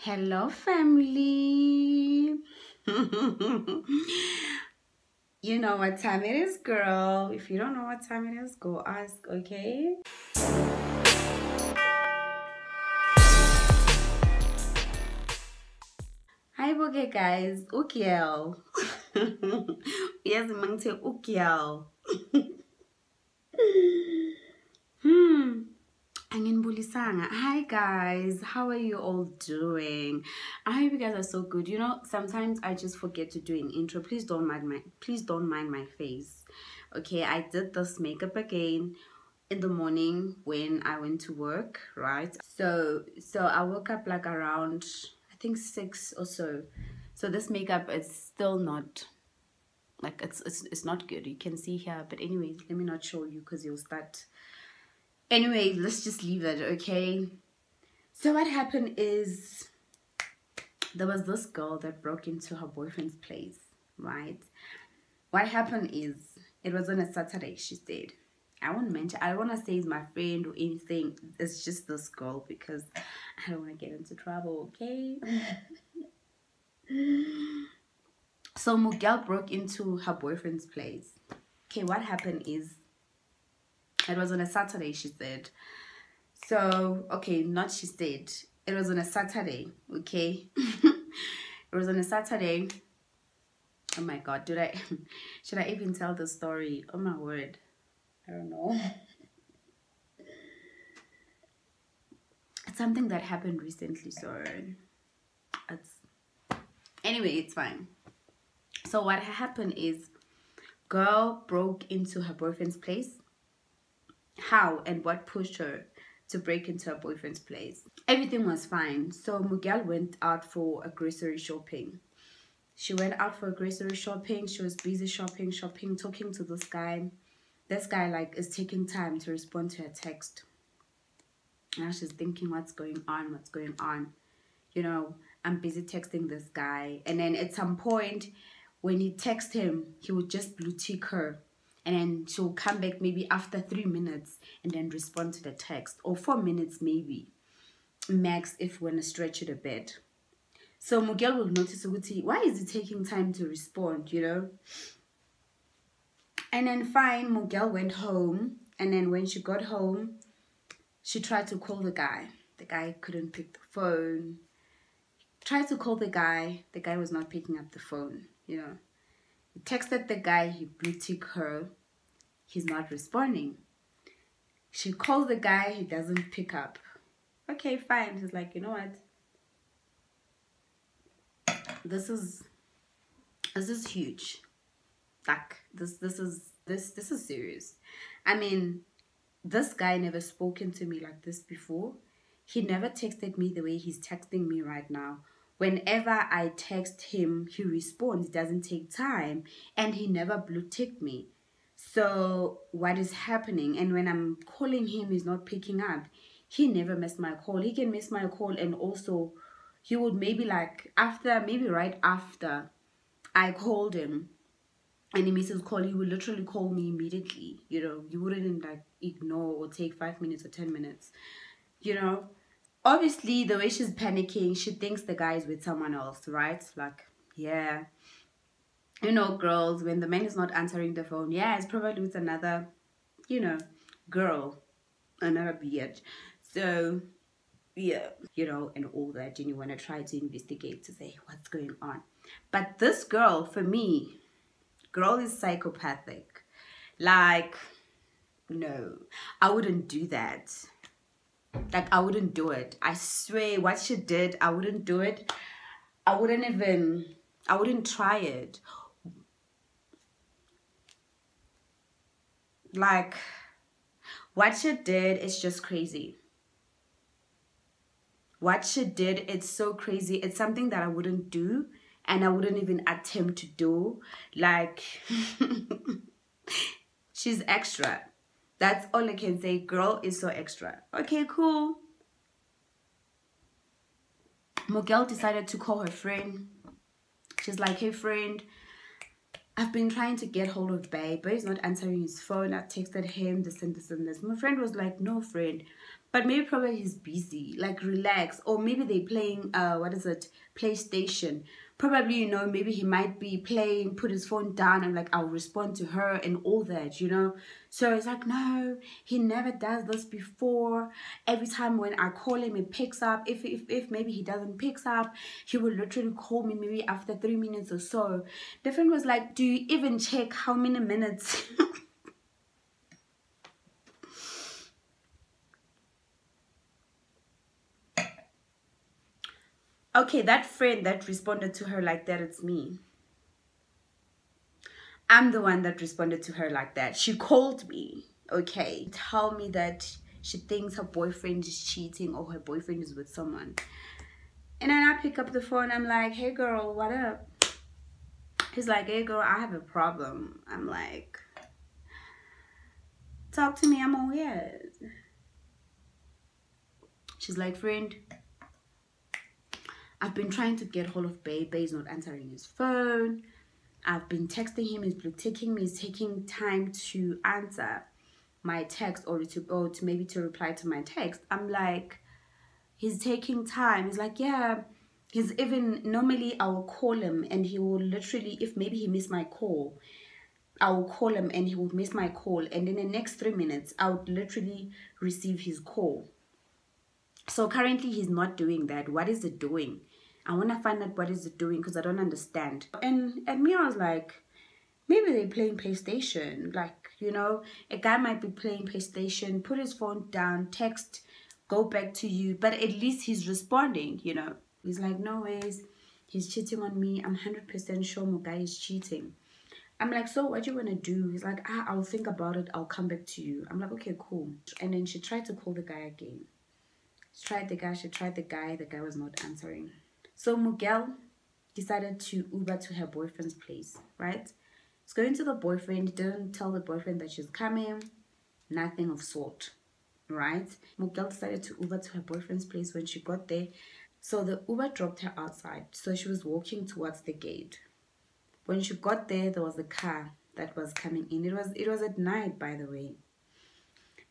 Hello, family. You know what time it is, girl. If you don't know what time it is, go ask, okay? Hi, boge guys. Ukiel. Yes, mangte Ukiel. Anginbulisanga. Hi guys, how are you all doing? I hope you guys are so good. You know, sometimes I just forget to do an intro. Please don't mind my face. Okay, I did this makeup again in the morning when I went to work, right? So I woke up like around I think 6 or so. So this makeup is still not like it's not good. You can see here, but anyways, let me not show you because you'll start. Anyway, let's just leave it, okay? So what happened is there was this girl that broke into her boyfriend's place, right? What happened is it was on a Saturday, she said. I don't want to say it's my friend or anything. It's just this girl because I don't want to get into trouble, okay? So Miguel broke into her boyfriend's place. Okay, what happened is it was on a Saturday, she said. So, okay, not she said. It was on a Saturday, okay? It was on a Saturday. Oh my God, should I even tell the story? Oh my word. I don't know. It's something that happened recently, so anyway, it's fine. So what happened is girl broke into her boyfriend's place. How and what pushed her to break into her boyfriend's place? Everything was fine. So Miguel went out for a grocery shopping. She went out for grocery shopping. She was busy shopping, talking to this guy. This guy like is taking time to respond to her text. Now she's thinking, what's going on? You know, I'm busy texting this guy. And then at some point, when he texts him, he would just blue tick her. And then she'll come back maybe after 3 minutes and then respond to the text. Or 4 minutes maybe. Max if we're going to stretch it a bit. So Miguel will notice, why is he taking time to respond, you know? And then fine, Miguel went home. And then when she got home, she tried to call the guy. The guy couldn't pick the phone. Tried to call the guy was not picking up the phone, you know. He texted the guy, he blue tick her, he's not responding. She calls the guy, he doesn't pick up. Okay, fine. He's like, you know what? This is huge. Like this is serious. I mean, this guy never spoken to me like this before. He never texted me the way he's texting me right now. Whenever I text him, he responds. It doesn't take time. And he never blue ticked me. So what is happening? And when I'm calling him, he's not picking up. He never missed my call. He can miss my call. And also, he would maybe like maybe right after I called him and he misses call, he would literally call me immediately. You know, you wouldn't like ignore or take 5 minutes or 10 minutes. You know, obviously the way she's panicking, she thinks the guy is with someone else, right? Like, yeah, you know, girls, when the man is not answering the phone, yeah, it's probably with another, you know, girl, another bitch. So yeah, you know, and all that, and you want to try to investigate to say what's going on. But this girl, for me, girl is psychopathic. Like, no, I wouldn't do that. Like, I wouldn't do it. I swear, what she did, I wouldn't do it. I wouldn't try it. Like, what she did is just crazy. What she did, it's so crazy. It's something that I wouldn't do. And I wouldn't even attempt to do. Like, she's extra. That's all I can say. Girl is so extra. Okay, cool. Miguel decided to call her friend. She's like, hey friend, I've been trying to get hold of Babe, but he's not answering his phone. I texted him this and this and this. My friend was like, no friend, But maybe probably he's busy, like relax. Or maybe they playing what is it, PlayStation. Probably, you know, maybe he might be playing, put his phone down and like, I'll respond to her and all that, you know. So it's like, no, he never does this before. Every time when I call him, he picks up. If maybe he doesn't picks up, he will literally call me maybe after 3 minutes or so. The friend was like, do you even check how many minutes? Okay, that friend that responded to her like that, it's me. I'm the one that responded to her like that. She called me, okay, tell me that she thinks her boyfriend is cheating or her boyfriend is with someone. And then I pick up the phone, I'm like, hey girl, what up? He's like, hey girl, I have a problem. I'm like, talk to me, I'm all ears. She's like, friend, I've been trying to get hold of Bae. Bae's not answering his phone. I've been texting him. He's blue ticking me. He's taking time to answer my text or to maybe to reply to my text. I'm like, he's taking time. He's like, yeah. He's even, normally I will call him and he will literally, if maybe he missed my call, I will call him and he would miss my call. And in the next 3 minutes, I would literally receive his call. So currently he's not doing that. What is it doing? I want to find out what is it doing because I don't understand. And me, I was like, maybe they're playing PlayStation. Like, you know, a guy might be playing PlayStation, put his phone down, text, go back to you. But at least he's responding, you know. He's like, no ways. He's cheating on me. I'm 100% sure my guy is cheating. I'm like, so what do you want to do? He's like, I'll think about it. I'll come back to you. I'm like, okay, cool. And then she tried to call the guy again. She tried the guy. The guy was not answering. So Miguel decided to Uber to her boyfriend's place, right? He's going to the boyfriend, didn't tell the boyfriend that she's coming, nothing of sort, right? Miguel decided to Uber to her boyfriend's place. When she got there, so the Uber dropped her outside. So she was walking towards the gate. When she got there, there was a car that was coming in. It was at night, by the way.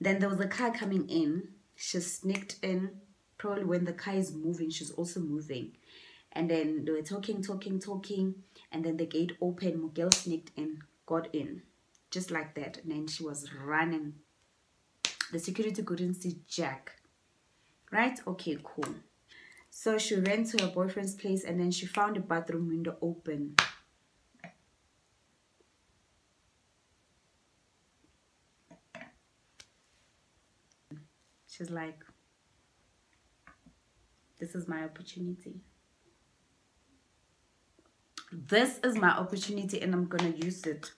Then there was a car coming in. She sneaked in. Probably when the car is moving, she's also moving. And then they were talking. And then the gate opened. Miguel sneaked in, got in. Just like that. And then she was running. The security couldn't see Jack. Right? Okay, cool. So she ran to her boyfriend's place and then she found the bathroom window open. She's like, this is my opportunity. This is my opportunity and I'm gonna use it.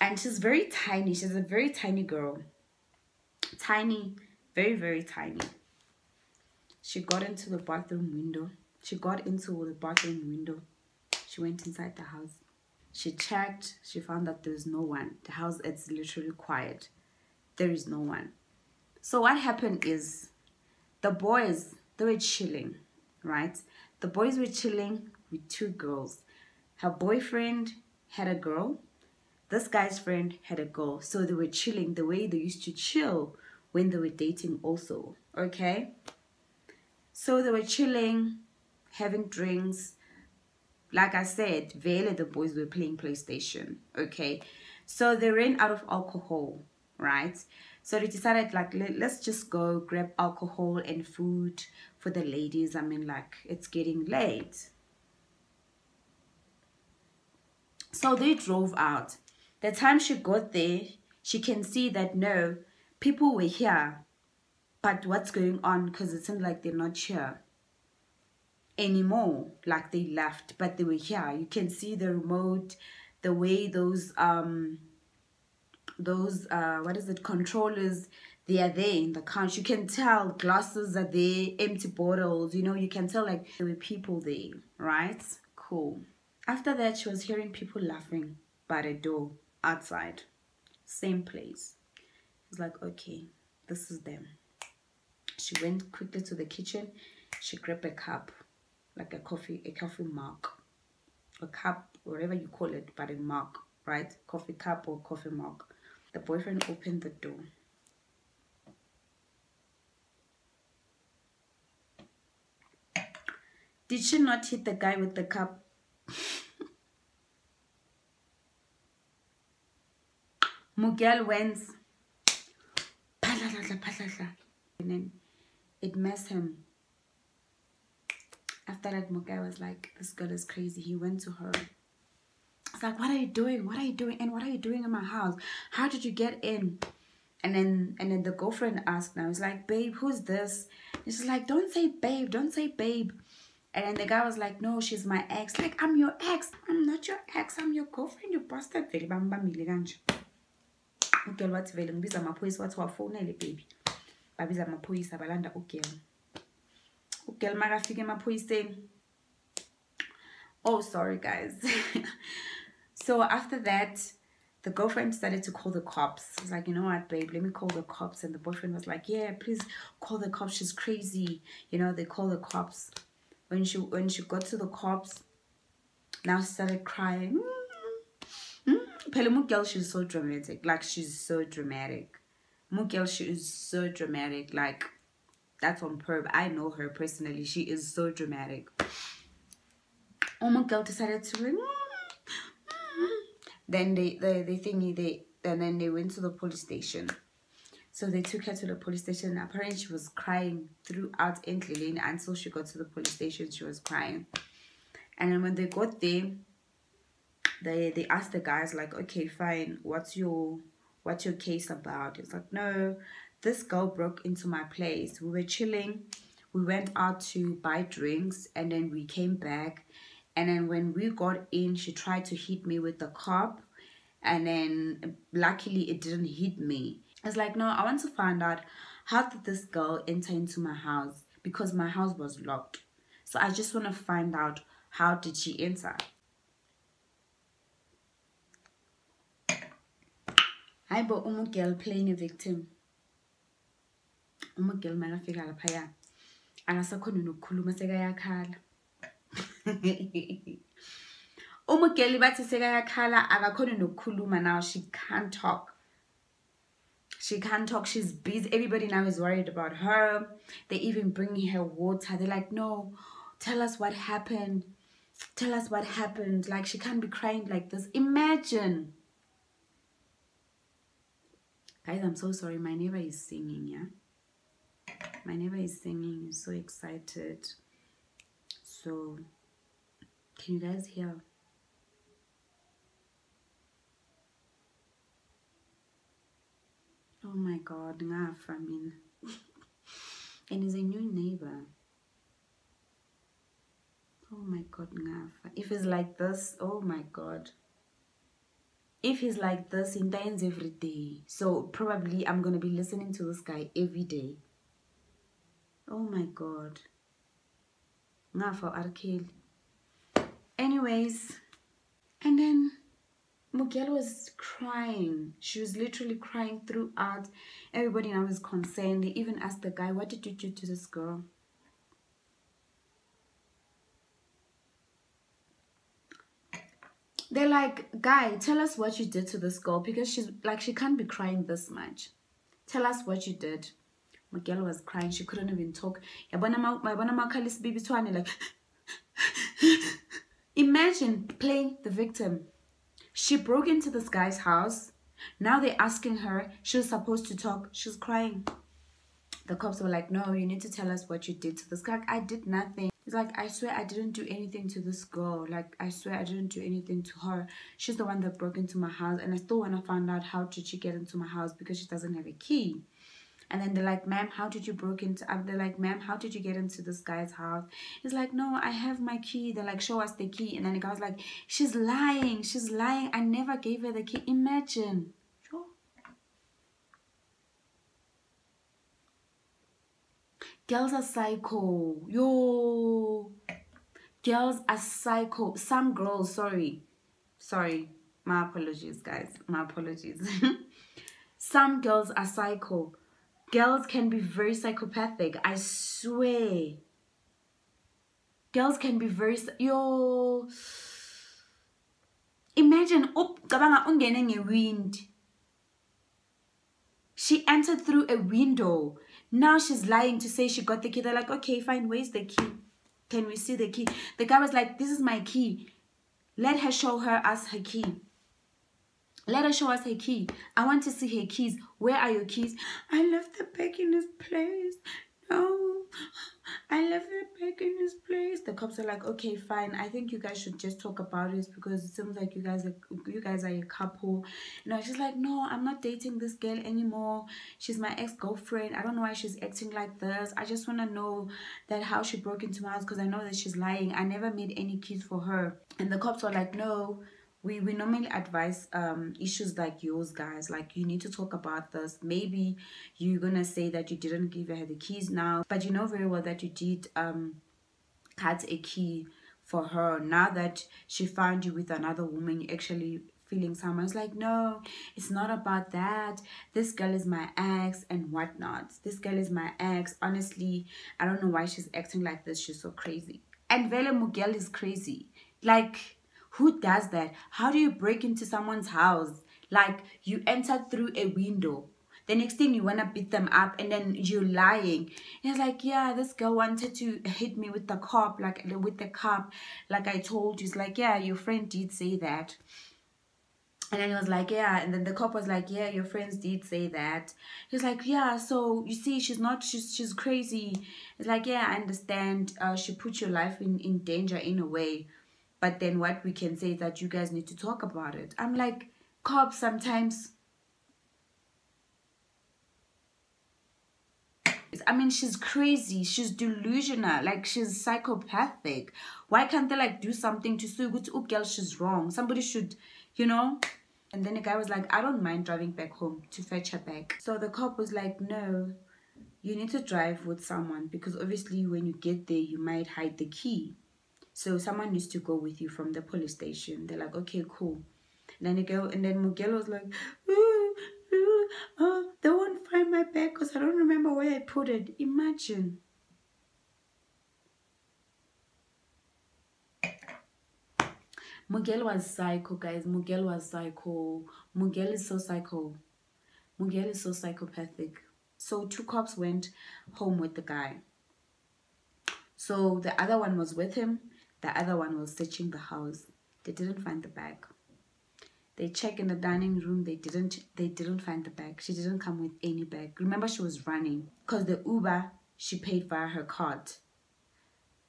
And she's very tiny. She's a very tiny girl. Tiny, very, very tiny. She got into the bathroom window. She went inside the house. She checked. She found that there's no one. The house, it's literally quiet. There is no one. So what happened is the boys, they were chilling, right? The boys were chilling with two girls. Her boyfriend had a girl. This guy's friend had a girl. So they were chilling the way they used to chill when they were dating also, okay? So they were chilling, having drinks. Like I said, Vele, the boys were playing PlayStation, okay? So they ran out of alcohol, right? So they decided, like, let's just go grab alcohol and food for the ladies. I mean, like, it's getting late. So they drove out. The time she got there, she can see that, no, people were here. But what's going on? Because it seemed like they're not here anymore. Like they left, but they were here. You can see the remote, the way those what is it, controllers, they are there in the couch. You can tell glasses are there, empty bottles, you know, you can tell like there were people there, right? Cool. After that, she was hearing people laughing by the door outside. Same place. She was like, okay, this is them. She went quickly to the kitchen. She grabbed a cup, like a coffee mug, a cup, whatever you call it, but a mug, right? Coffee cup or coffee mug. The boyfriend opened the door. Did she not hit the guy with the cup? Miguel went, and then it messed him. After that, Miguel was like, this girl is crazy. He went to her. It's like, what are you doing? What are you doing? And what are you doing in my house? How did you get in? And then the girlfriend asked now, it's like, babe, who's this? And she's like, don't say babe, don't say babe. And then the guy was like, no, she's my ex. Like, I'm your ex. I'm not your ex. I'm your girlfriend. You bastard. Ugel wathi vele ngibiza amaphoyisa wathi wafonele baby. Babiza amaphoyisa balanda ugel. Ugel makafika emaphoyiseni. Oh, sorry guys. So after that, the girlfriend started to call the cops. It's like, you know what, babe, let me call the cops. And the boyfriend was like, yeah, please call the cops. She's crazy. You know, they call the cops. When she got to the cops, now she started crying. Mugel, she's so dramatic. Like, she's so dramatic. Mugel, she is so dramatic. Like, that's on perv. I know her personally. She is so dramatic. Oh, Mugel decided to like, then then they went to the police station. So they took her to the police station. Apparently she was crying throughout Endlelane until she got to the police station. She was crying. And then when they got there, they asked the guys like, okay, fine, what's your case about? It's like, no, this girl broke into my place. We were chilling. We went out to buy drinks and then we came back. And then when we got in, she tried to hit me with the cup. And then luckily it didn't hit me. It's like, no, I want to find out, how did this girl enter into my house? Because my house was locked. So I just want to find out, how did she enter? I bought girl playing a victim. Girl makafika lapha akasakhona nokukhuluma sekayakhala. Girl bathi sekayakhala akakhona nokukhuluma now. She can't talk. She can't talk. She's busy. Everybody now is worried about her. They even bringing her water. They're like, no, tell us what happened. Tell us what happened. Like, she can't be crying like this. Imagine. Guys, I'm so sorry. My neighbor is singing, yeah? My neighbor is singing. He's so excited. So, can you guys hear? Oh my God, I mean. And he's a new neighbor. Oh my God, if it's like this, oh my God. If he's like this, he dines every day. So probably I'm going to be listening to this guy every day. Oh my God. Ngafa Arkel. Anyways. And then Mugel was crying. She was literally crying throughout. Everybody now is concerned. They even asked the guy, what did you do to this girl? They're like, guy, tell us what you did to this girl, because she's like, she can't be crying this much. Tell us what you did. Miguel was crying. She couldn't even talk. Like, imagine playing the victim. She broke into this guy's house. Now they're asking her. She was supposed to talk. She's crying. The cops were like, no, you need to tell us what you did to this guy. I did nothing. It's like, I swear I didn't do anything to this girl. Like, I swear I didn't do anything to her. She's the one that broke into my house. And I still want to find out, how did she get into my house, because she doesn't have a key. And then they're like, ma'am, how did you broke into... They're like, ma'am, how did you get into this guy's house? It's like, no, I have my key. They're like, show us the key. And then the guy was like, she's lying. She's lying. I never gave her the key. Imagine. Sure. Girls are psycho. Yo. Girls are psycho. Some girls, sorry. My apologies, guys. My apologies. Some girls are psycho. Girls can be very psychopathic. I swear. Girls can be very... Yo. Imagine. Wind. She entered through a window. Now she's lying to say she got the key. They're like, okay, fine. Where's the key? Can we see the key? The guy was like, this is my key. Let her show us her key. Let her show us her key. I want to see her keys. Where are your keys? I left the bag in this place. No, I left the bag in this place. The cops are like, okay, fine. I think you guys should just talk about it because it seems like you guys are a couple. You know, she's like, no, I'm not dating this girl anymore. She's my ex-girlfriend. I don't know why she's acting like this. I just want to know that how she broke into my house because I know that she's lying. I never made any keys for her. And the cops were like, no. We normally advise issues like yours, guys. Like, you need to talk about this. Maybe you're gonna say that you didn't give her the keys now, but you know very well that you did cut a key for her. Now that she found you with another woman, you actually feeling someone's like, no, it's not about that. This girl is my ex and whatnot. This girl is my ex. Honestly, I don't know why she's acting like this. She's so crazy. And Vele Mugel is crazy. Like, who does that? How do you break into someone's house? Like, you enter through a window. The next thing you want to beat them up and then you're lying. And it's like, yeah, this girl wanted to hit me with the cup, like with the cup, like I told you. It's like, yeah, your friend did say that. And then he was like, yeah. And then the cop was like, yeah, your friends did say that. He was like, yeah, so you see, she's crazy. It's like, yeah, I understand. She put your life in danger in a way. But then what we can say is that you guys need to talk about it. I'm like, cops sometimes. I mean, she's crazy. She's delusional. Like, she's psychopathic. Why can't they, like, do something to say, oh, girl, she's wrong. Somebody should, you know. And then the guy was like, I don't mind driving back home to fetch her back. So the cop was like, no, you need to drive with someone. Because obviously when you get there, you might hide the key. So someone needs to go with you from the police station. They're like, okay, cool. And then Mugelo was like, they won't find my bag because I don't remember where I put it. Imagine. Mugel was psycho, guys. Mugel was psycho. Mugel is so psycho. Mugel is so psychopathic. So 2 cops went home with the guy. So the other one was with him. The other one was searching the house. They didn't find the bag. They checked in the dining room. They didn't find the bag. She didn't come with any bag. Remember, she was running because the Uber she paid via her card.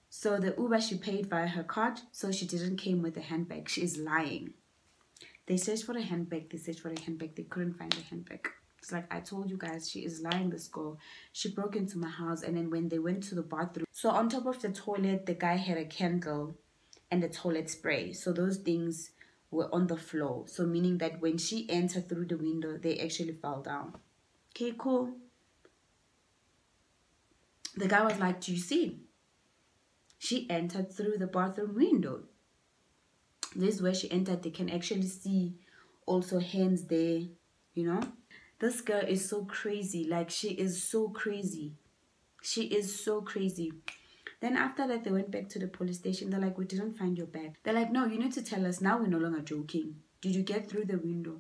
So the Uber she paid via her card. So she didn't came with a handbag. She is lying. They searched for the handbag. They searched for the handbag. They couldn't find the handbag. It's like, I told you guys, she is lying, this girl. She broke into my house, and then when they went to the bathroom, so on top of the toilet, the guy had a candle and a toilet spray. So those things were on the floor. So meaning that when she entered through the window, they actually fell down. Okay, cool. The guy was like, do you see? She entered through the bathroom window. This is where she entered. They can actually see also hands there, you know. This girl is so crazy. Like, she is so crazy. She is so crazy. Then after that, they went back to the police station. They're like, we didn't find your bag. They're like, no, you need to tell us. Now we're no longer joking. Did you get through the window?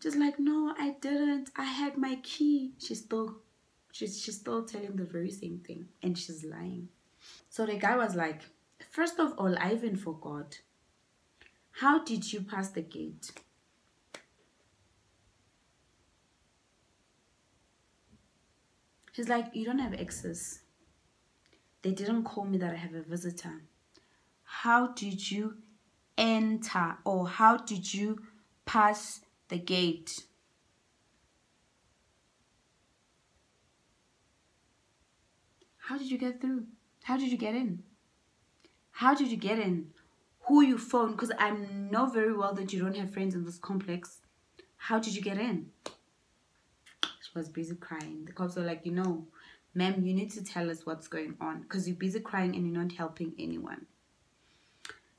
Just like, no, I didn't. I had my key. She's still telling the very same thing. And she's lying. So the guy was like, first of all, I even forgot. How did you pass the gate? He's like, you don't have access. They didn't call me that I have a visitor. How did you enter, or how did you pass the gate? How did you get through? How did you get in? How did you get in? Who you phoned? Because I know very well that you don't have friends in this complex. How did you get in? She was busy crying. The cops were like, you know, ma'am, you need to tell us what's going on because you're busy crying and you're not helping anyone.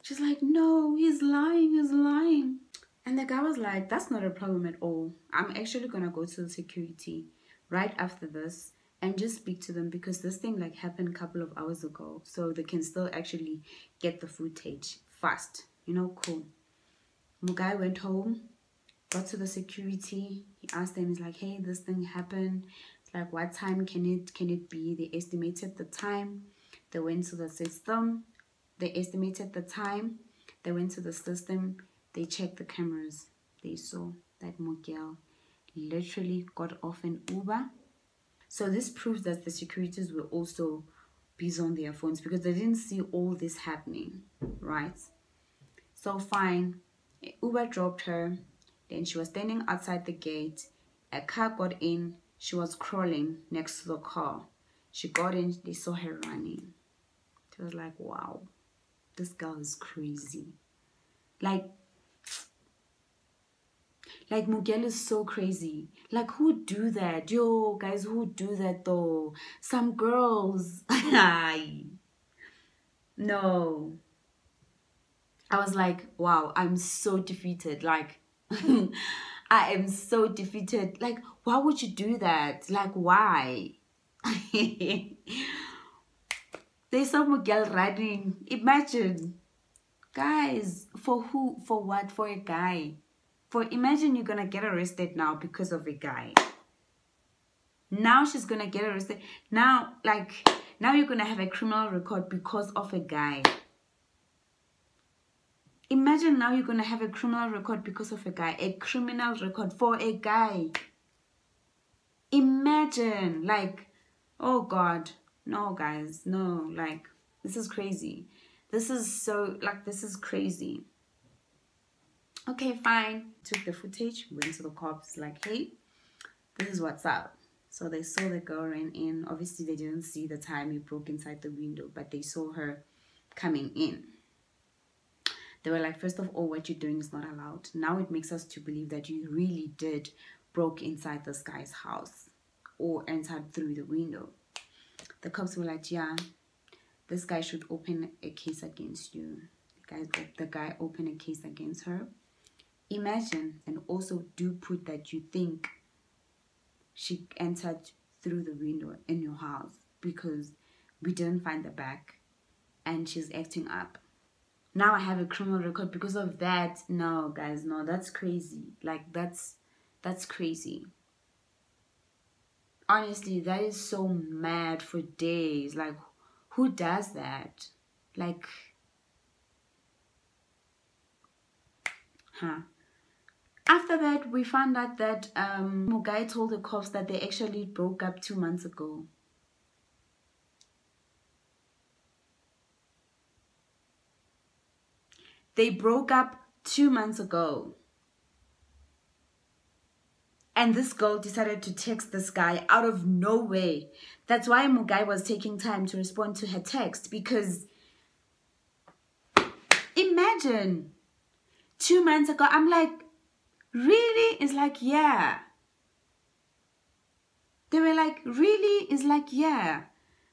She's like, no, he's lying, he's lying. And the guy was like, that's not a problem at all. I'm actually going to go to the security right after this and just speak to them because this thing like happened a couple of hours ago. So they can still actually get the footage fast. You know, cool. The guy went home, got to the security. He asked them, he's like, hey, this thing happened. It's like, what time can it be? They estimated the time. They went to the system. They estimated the time. They went to the system. They checked the cameras. They saw that Miguel literally got off an Uber. So this proves that the securities were also busy on their phones because they didn't see all this happening, right? So fine, Uber dropped her. Then she was standing outside the gate. A car got in. She was crawling next to the car. She got in. They saw her running. She was like, wow, this girl is crazy. Like Miguel is so crazy. Like, who do that? Yo, guys, who do that though? Some girls. No. I was like, wow, I'm so defeated. Like, I am so defeated. Like, why would you do that? Like, why? They saw Miguel running. Imagine. Guys, for who? For what? For a guy. Imagine you're gonna get arrested now because of a guy. Now she's gonna get arrested. Now you're gonna have a criminal record because of a guy. Imagine now you're gonna have a criminal record because of a guy. A criminal record for a guy. Imagine, like, oh God. No, guys, no, like, this is crazy. This is so, like, this is crazy. Okay, fine. Took the footage, went to the cops, like, hey, this is what's up. So they saw the girl ran in. Obviously, they didn't see the time he broke inside the window, but they saw her coming in. They were like, first of all, what you're doing is not allowed. Now it makes us to believe that you really did broke inside this guy's house or entered through the window. The cops were like, yeah, this guy should open a case against you. The guy opened a case against her. Imagine, and also do put that you think she entered through the window in your house because we didn't find the back and she's acting up. Now I have a criminal record because of that. No, guys, no, that's crazy. Like, that's crazy. Honestly, that is so mad for days. Like, who does that? Like, After that, we found out that Mugai told the cops that they actually broke up 2 months ago. They broke up 2 months ago. And this girl decided to text this guy out of nowhere. That's why Mugai was taking time to respond to her text. Because imagine 2 months ago, I'm like, really? It's like, yeah. They were like, really? It's like, yeah.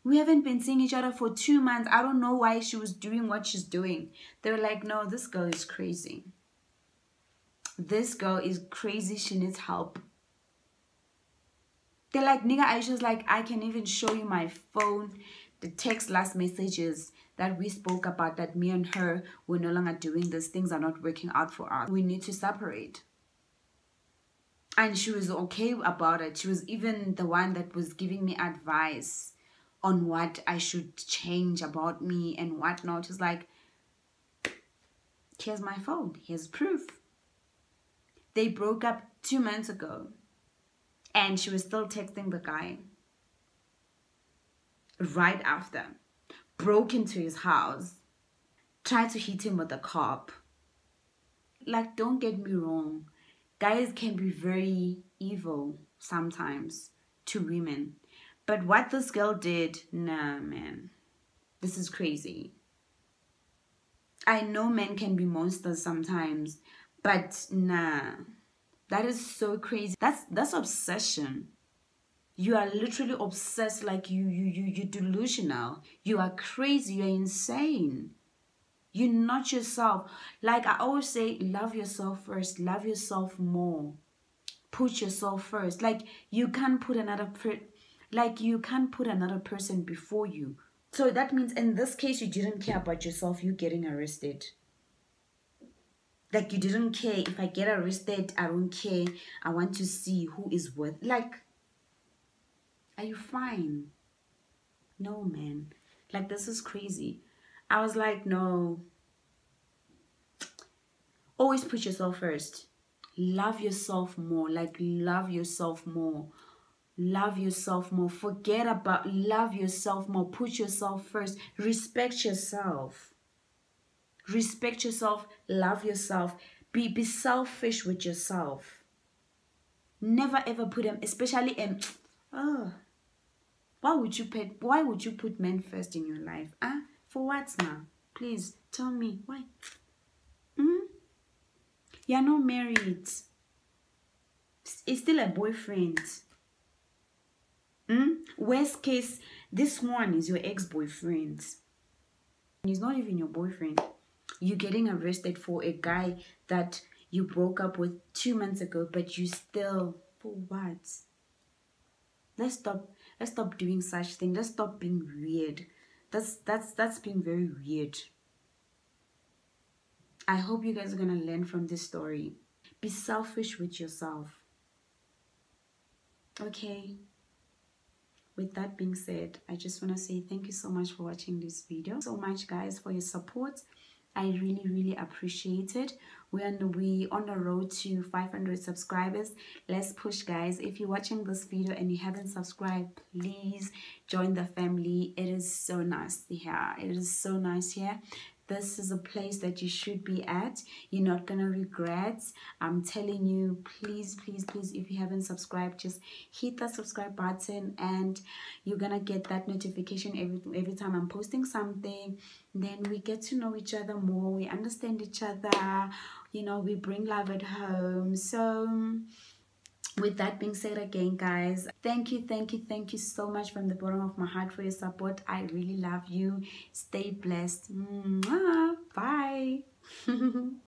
We haven't been seeing each other for 2 months. I don't know why she was doing what she's doing. They were like, no, this girl is crazy. This girl is crazy. She needs help. They're like, nigga, Aisha's like, I can even show you my phone, the text last messages that we spoke about, that me and her were no longer doing this. Things are not working out for us. We need to separate. And she was okay about it. She was even the one that was giving me advice on what I should change about me and whatnot. She's like, here's my phone. Here's proof. They broke up 2 months ago. And she was still texting the guy. Right after. Broke into his house. Tried to hit him with a cop. Like, don't get me wrong. Guys can be very evil sometimes to women. But what this girl did, nah, man. This is crazy. I know men can be monsters sometimes, but nah. That is so crazy. That's obsession. You are literally obsessed, like you're delusional. You are crazy, you're insane. You're not yourself. Like I always say, love yourself first. Love yourself more. Put yourself first. Like you can't put another person before you. So that means in this case, you didn't care about yourself, you getting arrested. Like you didn't care. If I get arrested, I don't care. I want to see who is worth. Like, are you fine? No, man. Like, this is crazy. I was like, no, always put yourself first. Love yourself more. Like, love yourself more. Love yourself more. Forget about, love yourself more. Put yourself first. Respect yourself. Respect yourself. Love yourself. Be selfish with yourself. Never ever put them, especially oh, why would you put men first in your life? For what now? Please tell me why. You're not married. It's still a boyfriend. Worst case, this one is your ex-boyfriend. He's not even your boyfriend. You're getting arrested for a guy that you broke up with 2 months ago, but you still, for what? Let's stop doing such things. Let's stop being weird. That's being very weird. I hope you guys are gonna learn from this story. Be selfish with yourself. Okay. With that being said, I just want to say thank you so much for watching this video. So much, guys, for your support. I really appreciate it. We on the road to 500 subscribers. Let's push, guys. If you're watching this video and you haven't subscribed, please join the family. It is so nice here. It is so nice here. This is a place that you should be at. You're not gonna regret. I'm telling you, please, if you haven't subscribed, just hit that subscribe button and you're gonna get that notification every time I'm posting something. Then we get to know each other more. We understand each other. You know, we bring love at home. So with that being said, again, guys, thank you so much from the bottom of my heart for your support. I really love you. Stay blessed. Mwah. Bye.